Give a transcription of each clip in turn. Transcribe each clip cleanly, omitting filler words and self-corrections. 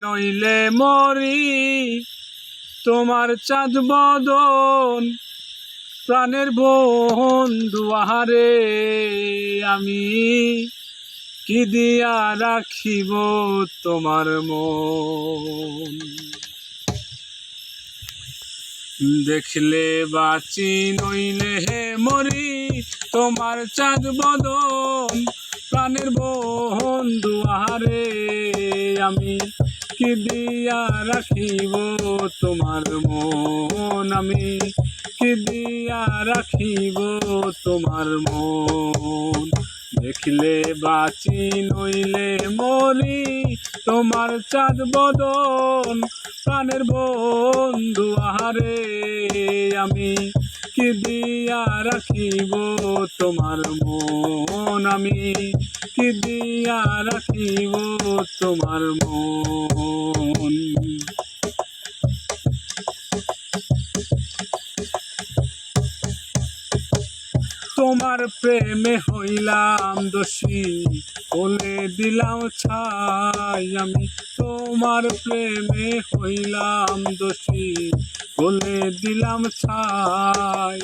নইলে মরি তোমার চাঁদ বদন প্রাণের বন্ধু আহারে আমি কি দিয়া রাখিব তোমার মন। দেখলে বাঁচি নইলে হে মরি তোমার চাঁদ বদন প্রাণের বন্ধু আহারে আমি কি দিয়া রাখিব তোমার মন। আমি কি দিয়া রাখিব তোমার মন। দেখলে বাঁচি নইলে মরি তোমার চাঁদ বদন প্রাণের বন্ধু আহারে আমি কি দিয়া রাখিব তোমার মন। আমি কি দিয়া রাখিব তোমার মন। তোমার প্রেমে হইলাম দোষী বলে দিলাম ছাই। আমি তোমার প্রেমে হইলাম দোষী বলে দিলাম ছাই।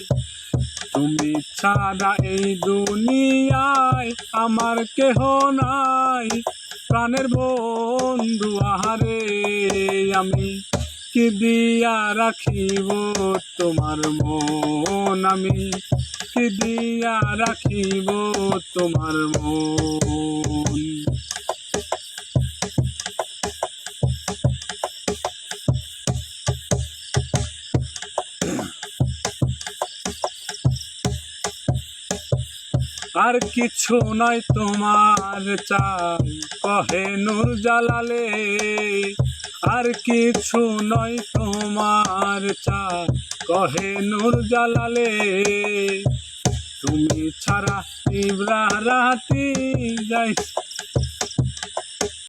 তুমি ছাড়া এই দুনিয়ায় আমার কেহ নাই প্রাণের বন্ধু আহারে আমি কি দিয়া রাখিব তোমার মন। আমি কি দিয়া রাখিব তোমার মন। আর কিছু নয় তোমার চাই কহে নূর জালালে। আর কিছু নয় তোমার চাই কহে নূর জালালে। তুমি ছাড়া ইব্রা রাতি যাই